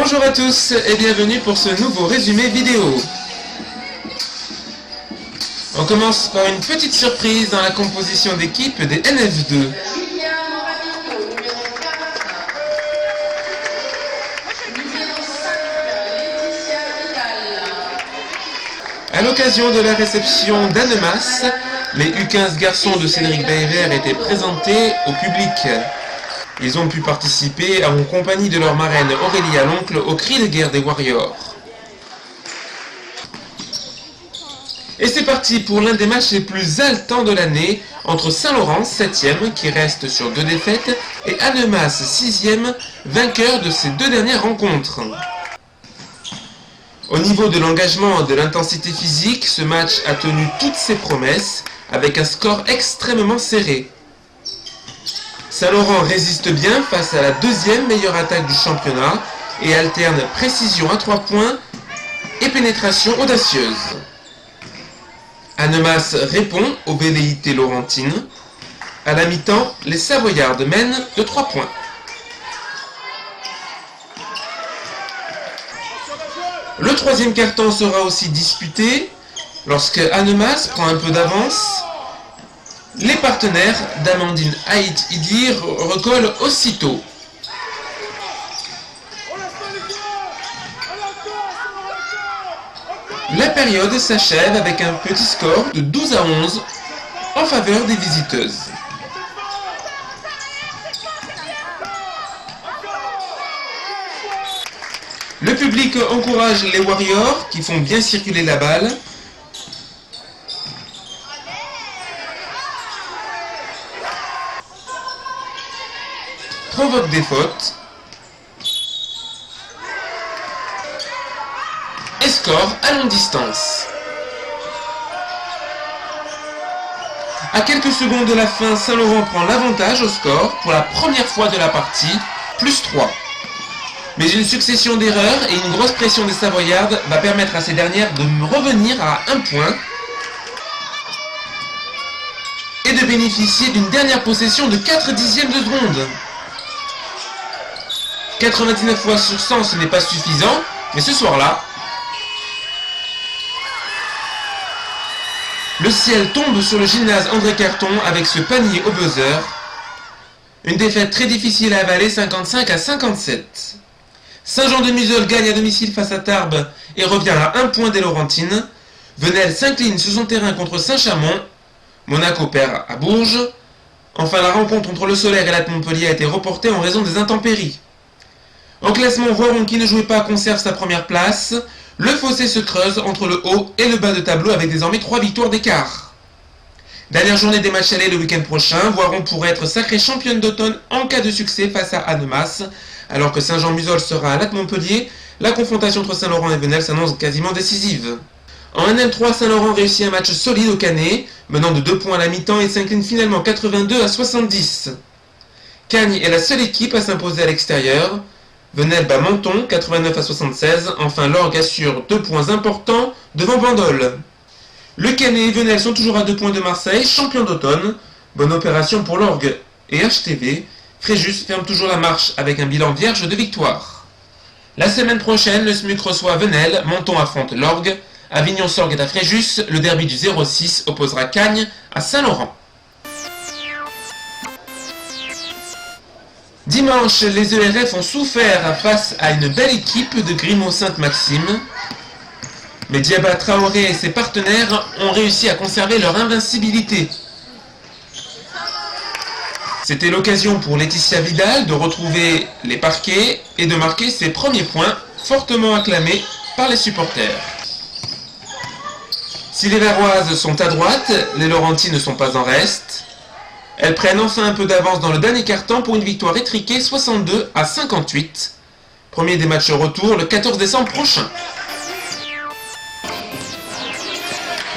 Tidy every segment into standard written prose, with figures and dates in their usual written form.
Bonjour à tous et bienvenue pour ce nouveau résumé vidéo. On commence par une petite surprise dans la composition d'équipe des NF2. À l'occasion de la réception d'Annemasse, les U15 garçons de Cédric Bayvert étaient présentés au public. Ils ont pu participer en compagnie de leur marraine Aurélia L'Oncle au cri de guerre des Warriors. Et c'est parti pour l'un des matchs les plus haletants de l'année entre Saint-Laurent, 7e, qui reste sur 2 défaites, et Annemasse, 6e, vainqueur de ces 2 dernières rencontres. Au niveau de l'engagement et de l'intensité physique, ce match a tenu toutes ses promesses, avec un score extrêmement serré. Saint-Laurent résiste bien face à la 2e meilleure attaque du championnat et alterne précision à 3 points et pénétration audacieuse. Annemasse répond aux velléités laurentines. À la mi-temps, les Savoyardes mènent de 3 points. Le 3e quart-temps sera aussi disputé. Lorsque Annemasse prend un peu d'avance, les partenaires d'Amandine Haït Idir recollent aussitôt. La période s'achève avec un petit score de 12-11 en faveur des visiteuses. Le public encourage les Warriors qui font bien circuler la balle. Provoque des fautes et score à longue distance. À quelques secondes de la fin, Saint-Laurent prend l'avantage au score pour la première fois de la partie, +3. Mais une succession d'erreurs et une grosse pression des Savoyardes va permettre à ces dernières de revenir à 1 point et de bénéficier d'une dernière possession de 4/10 de seconde. 99 fois sur 100, ce n'est pas suffisant, mais ce soir-là, le ciel tombe sur le gymnase André Carton avec ce panier au buzzer. Une défaite très difficile à avaler, 55-57. Saint-Jean-de-Museul gagne à domicile face à Tarbes et revient à 1 point des Laurentines. Venelle s'incline sur son terrain contre Saint-Chamond. Monaco perd à Bourges. Enfin, la rencontre entre le Solaire et la Montpellier a été reportée en raison des intempéries. En classement, Voiron, qui ne jouait pas, conserve sa première place. Le fossé se creuse entre le haut et le bas de tableau avec désormais 3 victoires d'écart. Dernière journée des matchs allés le week-end prochain. Voiron pourrait être sacrée championne d'automne en cas de succès face à Annemasse. Alors que Saint-Jean-Museul sera à Latte-Montpellier, la confrontation entre Saint-Laurent et Venelle s'annonce quasiment décisive. En NL3, Saint-Laurent réussit un match solide au Canet, menant de 2 points à la mi-temps et s'incline finalement 82-70. Cagnes est la seule équipe à s'imposer à l'extérieur. Venelle bat Menton, 89-76. Enfin, l'Orgue assure 2 points importants devant Bandol. Le Canet et Venelle sont toujours à 2 points de Marseille, champion d'automne. Bonne opération pour l'Orgue et HTV. Fréjus ferme toujours la marche avec un bilan vierge de victoire. La semaine prochaine, le SMUC reçoit Venelle, Menton affronte l'Orgue, Avignon-Sorgue est à Fréjus, le derby du 06 opposera Cagnes à Saint-Laurent. Dimanche, les ERF ont souffert face à une belle équipe de Grimaud-Sainte-Maxime. Mais Diaba Traoré et ses partenaires ont réussi à conserver leur invincibilité. C'était l'occasion pour Laetitia Vidal de retrouver les parquets et de marquer ses premiers points, fortement acclamés par les supporters. Si les Verroises sont à droite, les Laurentines ne sont pas en reste. Elles prennent enfin un peu d'avance dans le dernier quart-temps pour une victoire étriquée 62-58. Premier des matchs retour le 14 décembre prochain.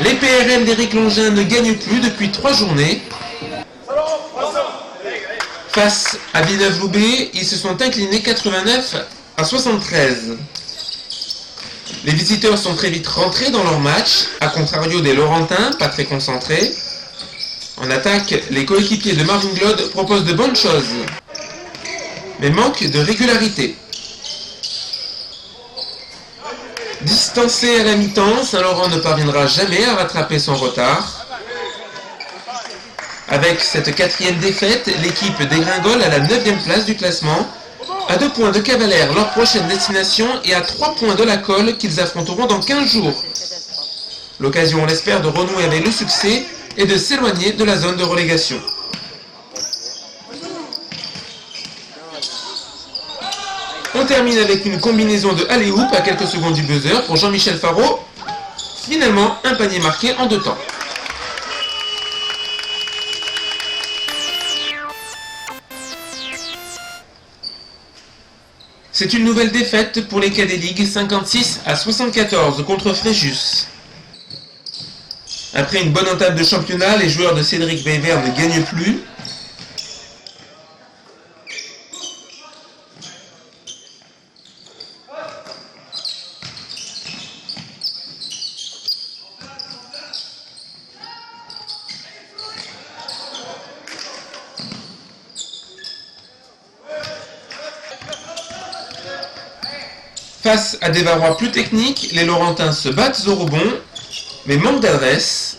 Les PRM d'Éric Longin ne gagnent plus depuis 3 journées. Face à Villeneuve-Loubet, ils se sont inclinés 89-73. Les visiteurs sont très vite rentrés dans leur match, à contrario des Laurentins, pas très concentrés. En attaque, les coéquipiers de Marvin Glod proposent de bonnes choses, mais manquent de régularité. Distancé à la mi-temps, Saint-Laurent ne parviendra jamais à rattraper son retard. Avec cette 4e défaite, l'équipe dégringole à la 9e place du classement, à 2 points de Cavalère, leur prochaine destination, et à 3 points de la Colle qu'ils affronteront dans 15 jours. L'occasion, on l'espère, de renouer avec le succès et de s'éloigner de la zone de relégation. On termine avec une combinaison de alley-oop à quelques secondes du buzzer pour Jean-Michel Faraud. Finalement, un panier marqué en 2 temps. C'est une nouvelle défaite pour les cadets Ligues, 56-74 contre Fréjus. Après une bonne entame de championnat, les joueurs de Cédric Bévert ne gagnent plus. Face à des Varois plus techniques, les Laurentins se battent au rebond, mais manquent d'adresse.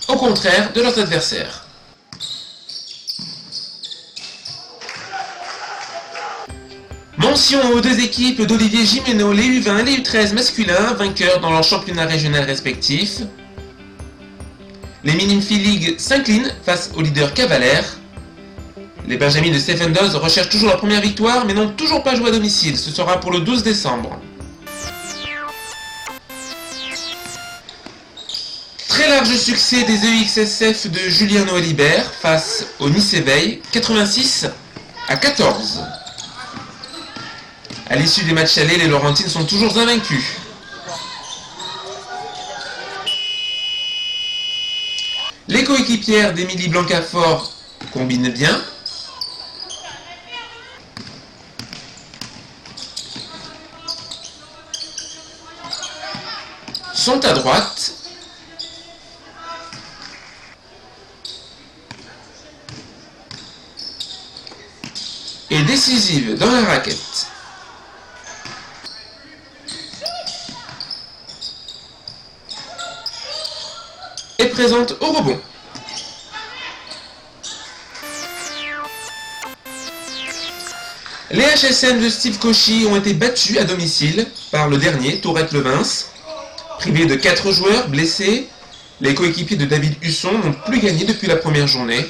Au contraire de leurs adversaires. Mention aux 2 équipes d'Olivier Gimeno, les U20 et les U13 masculins, vainqueurs dans leur championnat régional respectif. Les Minimes Filles League s'inclinent face au leader Cavalère. Les Benjamins de Stephen Dawes recherchent toujours leur première victoire, mais n'ont toujours pas joué à domicile. Ce sera pour le 12 décembre. Très large succès des EXSF de Julien Noël Hibert face au Nice Éveil, 86-14. À l'issue des matchs allés, les Laurentines sont toujours invaincus. Les coéquipières d'Émilie Blancafort combinent bien. Sont à droite. Et décisive dans la raquette. Et présente au rebond. Les HSM de Steve Cauchy ont été battus à domicile par le dernier, Tourette-Levins. Privés de 4 joueurs blessés, les coéquipiers de David Husson n'ont plus gagné depuis la première journée.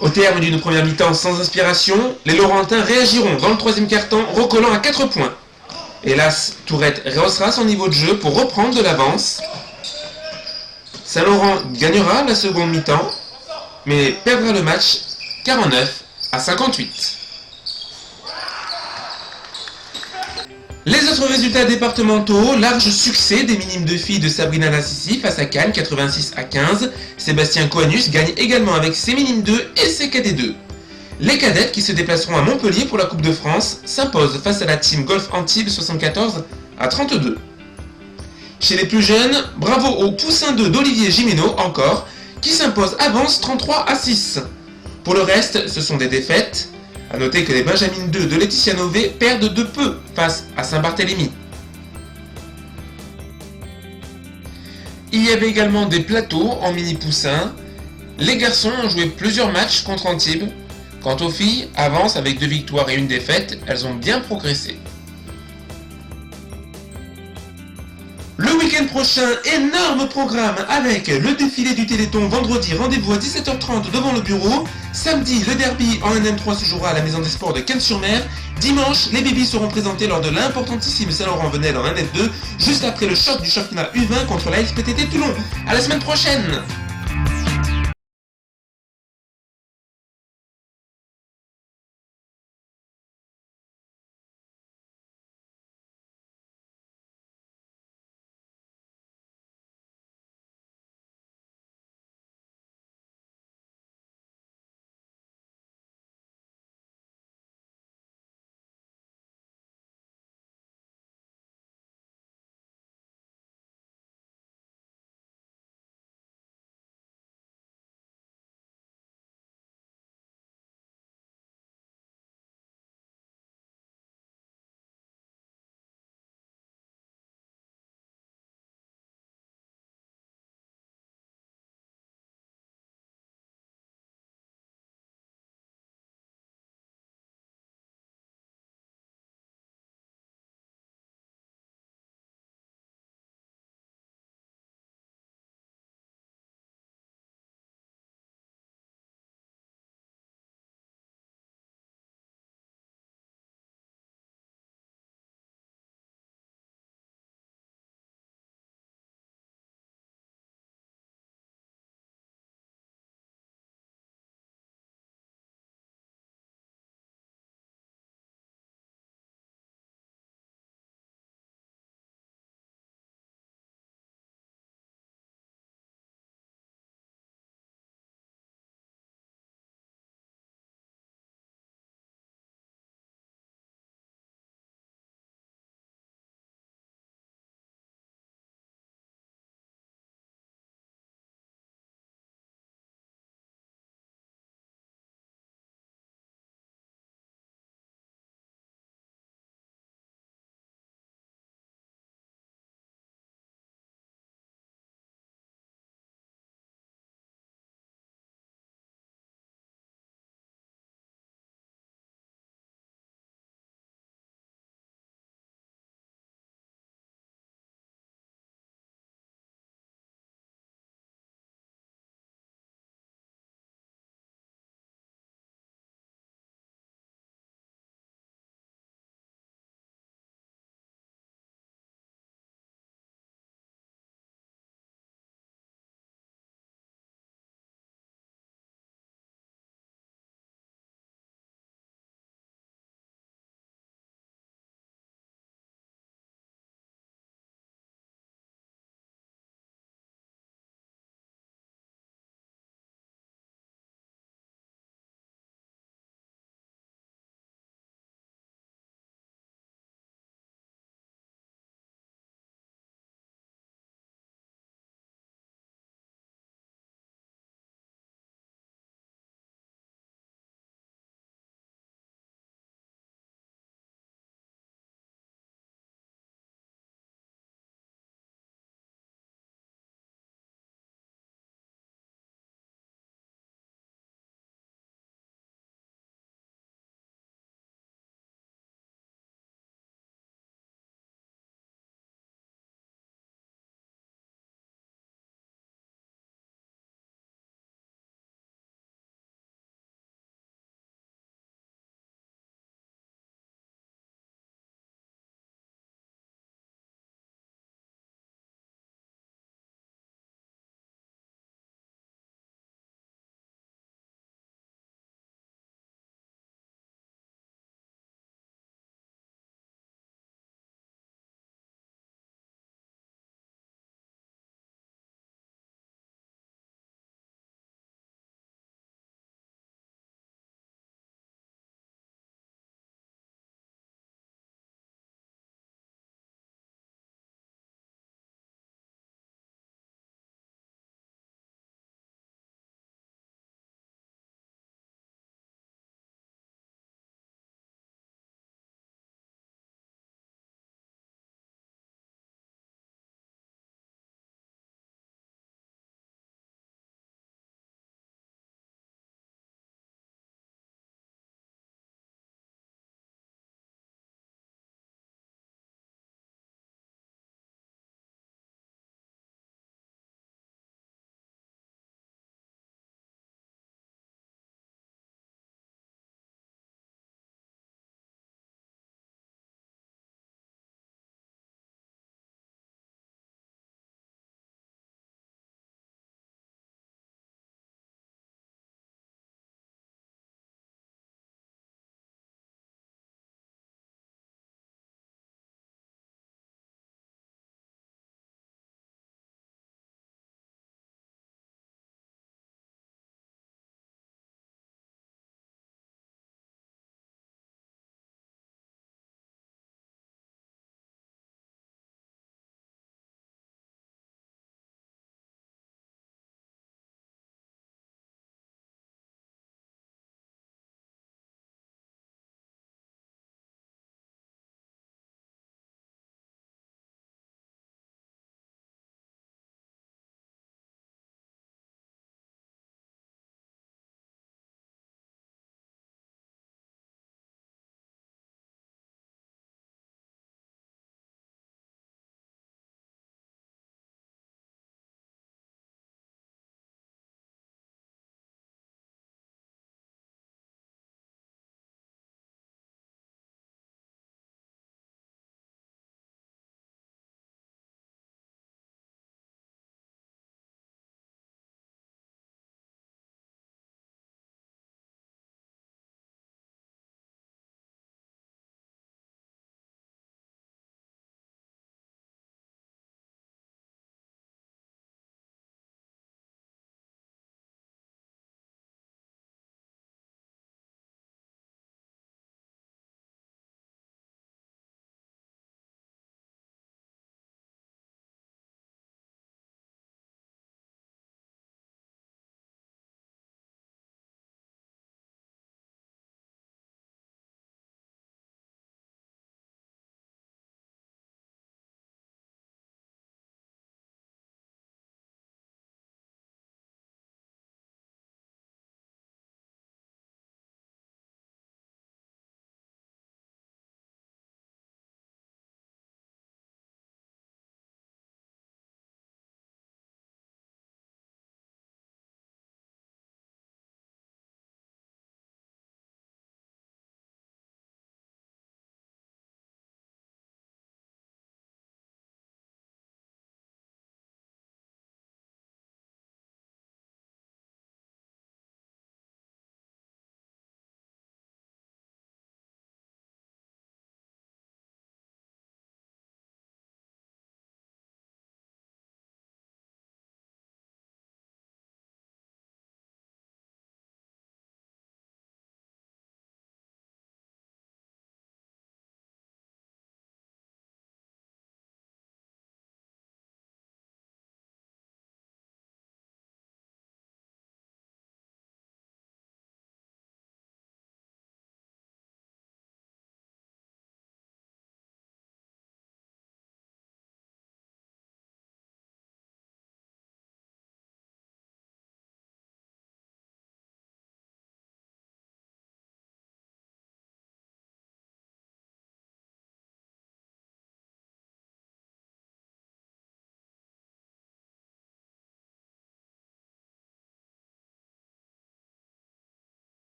Au terme d'une première mi-temps sans inspiration, les Laurentins réagiront dans le 3e quart-temps, recollant à 4 points. Hélas, Tourette rehaussera son niveau de jeu pour reprendre de l'avance. Saint-Laurent gagnera la seconde mi-temps, mais perdra le match 49-58. Les autres résultats départementaux, large succès des Minimes de filles de Sabrina Lassissi face à Cannes, 86-15. Sébastien Coanus gagne également avec ses Minimes 2 et ses cadets 2. Les cadettes qui se déplaceront à Montpellier pour la Coupe de France s'imposent face à la team Golf Antibes 74-32. Chez les plus jeunes, bravo au Poussin 2 d'Olivier Gimeno encore, qui s'impose avance 33-6. Pour le reste, ce sont des défaites. A noter que les Benjamines 2 de Laetitia Nové perdent de peu face à Saint-Barthélemy. Il y avait également des plateaux en mini-poussin. Les garçons ont joué plusieurs matchs contre Antibes. Quant aux filles, avancent avec 2 victoires et 1 défaite, elles ont bien progressé. Le week-end prochain, énorme programme avec le défilé du Téléthon vendredi, rendez-vous à 17h30 devant le bureau. Samedi, le derby en NM3 se jouera à la Maison des Sports de Cannes-sur-Mer. Dimanche, les bébés seront présentés lors de l'importantissime Saint-Laurent-Venelle en NF2, juste après le choc du championnat U20 contre la SPTT Toulon. À la semaine prochaine!